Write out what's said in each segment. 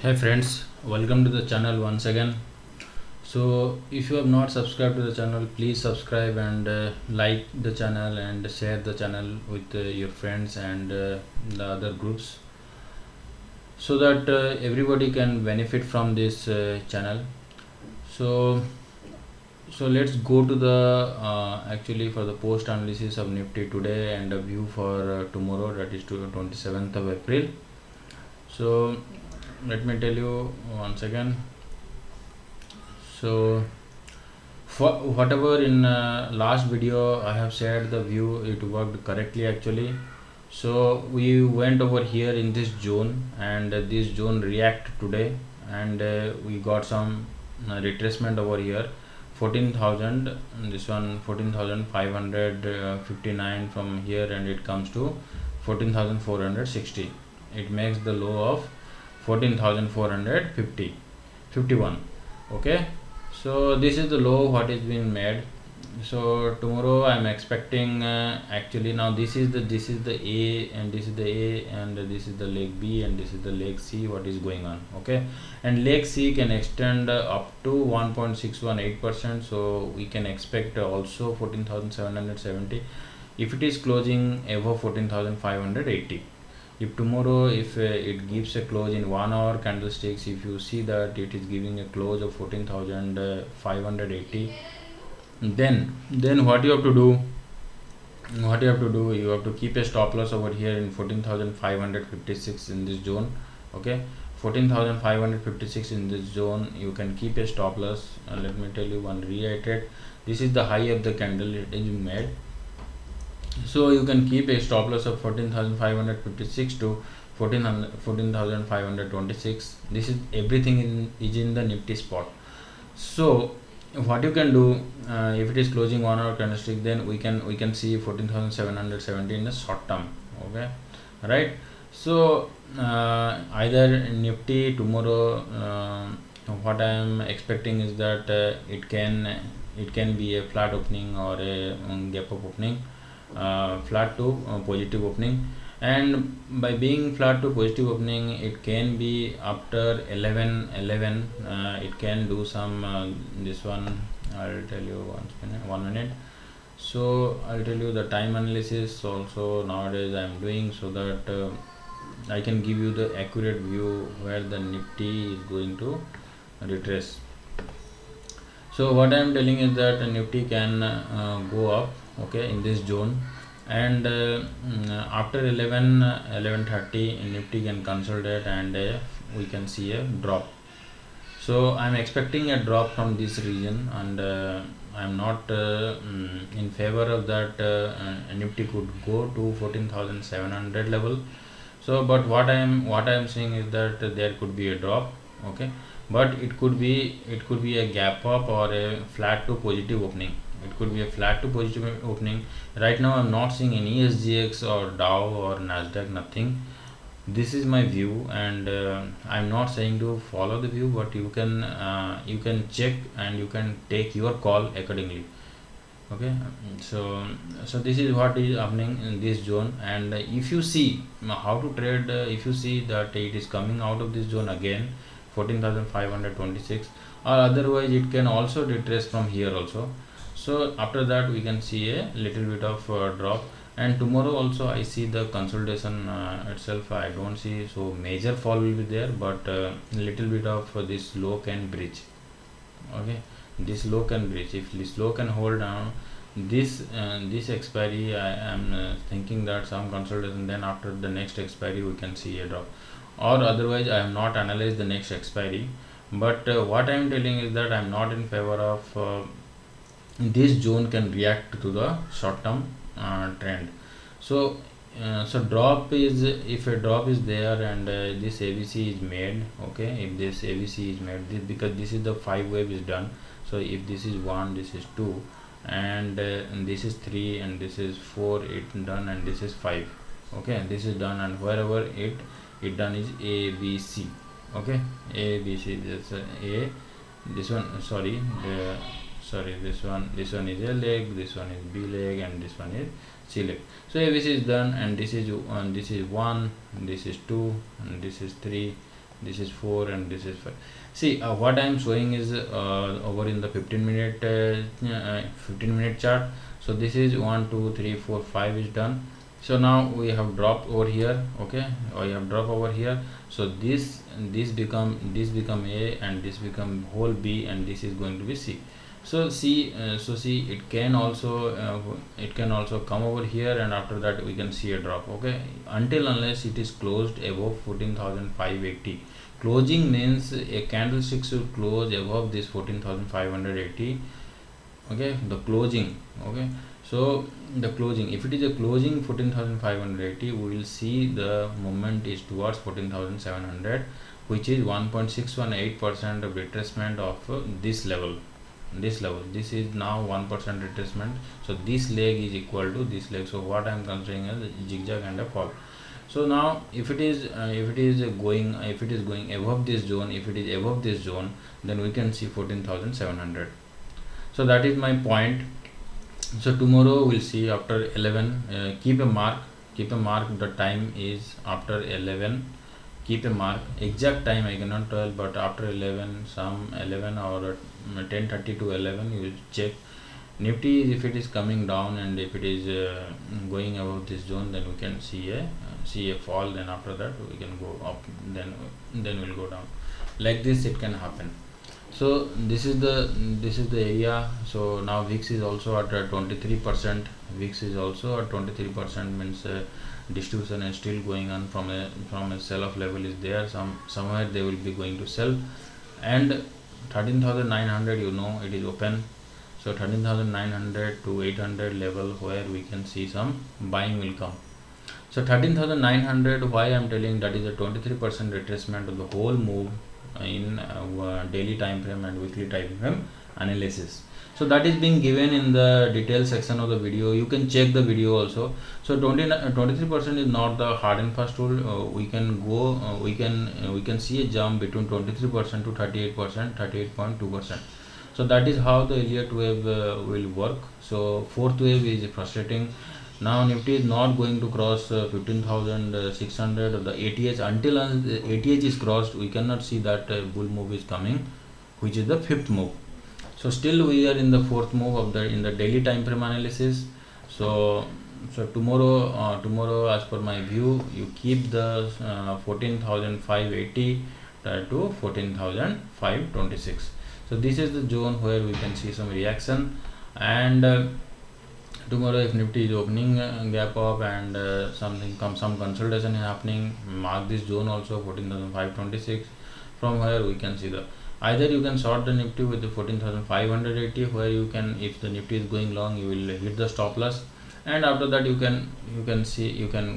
Hey friends, welcome to the channel once again. So if you have not subscribed to the channel, please subscribe and like the channel and share the channel with your friends and the other groups, so that everybody can benefit from this channel. So so let's go to the actually for the post analysis of Nifty today and a view for tomorrow, that is to 27th of April. So let me tell you once again. So for whatever in last video I have shared the view, it worked correctly actually. So we went over here in this zone, and this zone react today, and we got some retracement over here, 14,000, this one 14,559 from here, and it comes to 14,460. It makes the low of 14,450 51. Okay, so this is the low what is being made. So tomorrow I'm expecting actually, now this is the A, and this is the A, and this is the leg B, and this is the leg C, what is going on. Okay, and leg C can extend up to 1.618%, so we can expect also 14,770 if it is closing above 14,580. If tomorrow, if it gives a close in 1 hour candlesticks, if you see that it is giving a close of 14,580, then what you have to do, you have to keep a stop loss over here in 14,556 in this zone. Okay, 14,556 in this zone, you can keep a stop loss. Let me tell you one, reiterate, this is the high of the candle it is made. So you can keep a stop loss of 14,556 to 14,526. This is everything is in the Nifty spot. So what you can do, if it is closing 1 hour candlestick, then we can see 14,770 in the short term. Okay, right? So either Nifty tomorrow, what I am expecting is that it can be a flat opening or a gap up opening, flat to positive opening. And by being flat to positive opening, it can be after 11 it can do some this one. I'll tell you 1 minute. So I'll tell you the time analysis also nowadays I'm doing, so that I can give you the accurate view where the Nifty is going to retrace. So what I am telling is that Nifty can go up, okay, in this zone, and after 11:30 Nifty can consolidate, and we can see a drop. So I'm expecting a drop from this region, and I'm not in favor of that. Nifty could go to 14,700 level. So but what I am saying is that there could be a drop. Okay, but it could be a gap up or a flat to positive opening. It could be a flat to positive opening. Right now I'm not seeing any SGX or Dow or Nasdaq, nothing. This is my view, and I'm not saying to follow the view, but you can check and you can take your call accordingly. Okay, so this is what is happening in this zone. And if you see how to trade, if you see that it is coming out of this zone again, 14,526, or otherwise it can also retrace from here also. So after that we can see a little bit of drop. And tomorrow also I see the consolidation itself. I don't see so major fall will be there, but little bit of this low can breach. Okay, this low can breach. If this low can hold down, this expiry, I am thinking that some consolidation, then after the next expiry we can see a drop. Or otherwise I have not analyzed the next expiry, but what I am telling is that I am not in favor of this zone can react to the short term trend. So drop is, if a drop is there and this ABC is made. Okay, if this ABC is made, because this is the 5 wave is done. So if this is 1, this is 2, and this is 3, and this is 4, it done, and this is 5. Okay, this is done, and wherever it done is ABC. Okay, ABC, this A, this one, sorry, this one is A leg, this one is B leg, and this one is C leg. So ABC is done, and this is 1, this is 2, and this is 3, this is 4 and this is 5. See, what I am showing is over in the 15-minute chart. So this is 1 2 3 4 5 is done. So now we have drop over here. Okay, I have drop over here. So this become A, and this become whole B, and this is going to be C. So see, it can also come over here, and after that we can see a drop. Okay, unless it is closed above 14,580. Closing means a candlestick should close above this 14,580. Okay, the closing. Okay, so the closing, if it is a closing 14,580, we will see the movement is towards 14,700, which is 1.618% of retracement of this level. This is now 1% retracement. So this leg is equal to this leg. So what I am considering as a zigzag and a fall. So now if it is going above this zone, then we can see 14,700. So that is my point. So tomorrow we'll see after 11. Keep a mark. The time is after 11. Keep a mark. Exact time I cannot tell, but after 11, some 11 or 10:30 to 11, you check. Nifty, if it is coming down and if it is going above this zone, then we can see a fall. Then after that we can go up. Then we'll go down. Like this, it can happen. So this is the area. So now VIX is also at 23%. VIX is also at 23%, means distribution is still going on from a sell-off level is there. Somewhere they will be going to sell, and 13,900, you know, it is open. So 13,900 to 800 level where we can see some buying will come. So 13,900, why I am telling that is a 23% retracement of the whole move in daily time frame and weekly time frame analysis. So that is being given in the detail section of the video. You can check the video also. So 23% is not the hard and fast rule. We can go we can see a jump between 23% to 38%, 38.2%. So that is how the Elliott wave will work. So fourth wave is frustrating. Now Nifty is not going to cross 15,600 of the ATH. Until ATH is crossed, we cannot see that bull move is coming, which is the fifth move. So still we are in the fourth move of in the daily time frame analysis. So tomorrow, as per my view, you keep the 14,580 to 14,526. So this is the zone where we can see some reaction, and tomorrow if Nifty is opening gap up and some consolidation is happening, mark this zone also 14,526. From where we can see the, either you can short the Nifty with the 14,580, where you can, if the Nifty is going long, you will hit the stop loss, and after that you can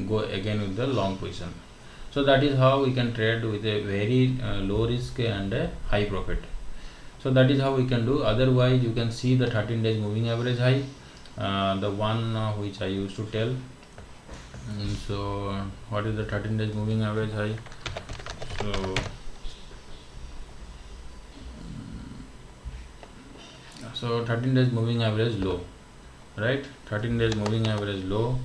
go again with the long position. So that is how we can trade with a very low risk and a high profit. So that is how we can do. Otherwise you can see the 13 days moving average high, the one which I used to tell. So what is the 13 days moving average high? So 13 days moving average low, right? 13 days moving average low.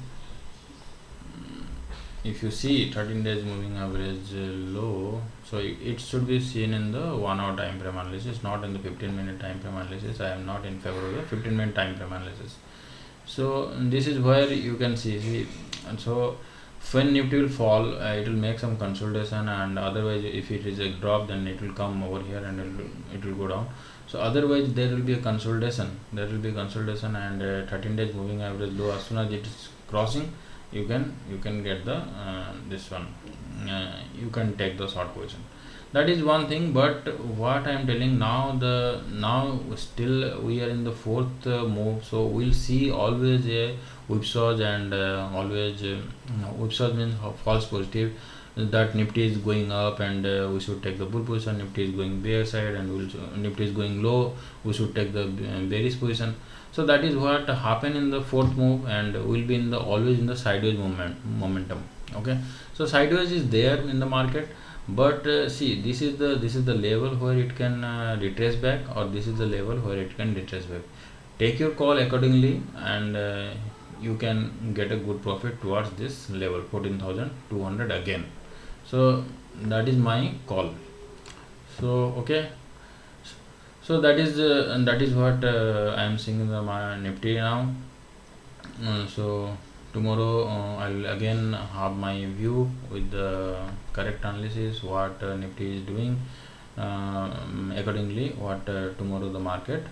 If you see 13 days moving average low, so it should be seen in the 1 hour time frame analysis, not in the 15-minute time frame analysis. I am not in favor of the 15-minute time frame analysis. So this is where you can see, and so when Nifty will fall, it will make some consolidation, and otherwise if it is a drop, then it will come over here and it will go down. So otherwise there will be a consolidation, and 13 days moving average low, as soon as it is crossing, you can get the this one, you can take the short position. That is one thing. But what I am telling now, still we are in the fourth move, so we'll see always a whipsaw, and always whipsaw means false positive, that Nifty is going up and we should take the bull position. Nifty is going bear side and Nifty is going low, we should take the bearish position. So that is what happened in the fourth move, and will be in the always in the sideways momentum. Okay, so sideways is there in the market, but see, this is the level where it can retrace back, or this is the level where it can retrace back. Take your call accordingly, and you can get a good profit towards this level 14,200 again. So that is my call. So okay, so that is what I am seeing in the my Nifty now. So tomorrow I'll again have my view with the correct analysis what Nifty is doing, accordingly what tomorrow the market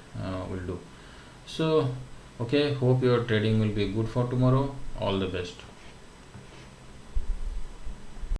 will do. So okay, hope your trading will be good for tomorrow. All the best.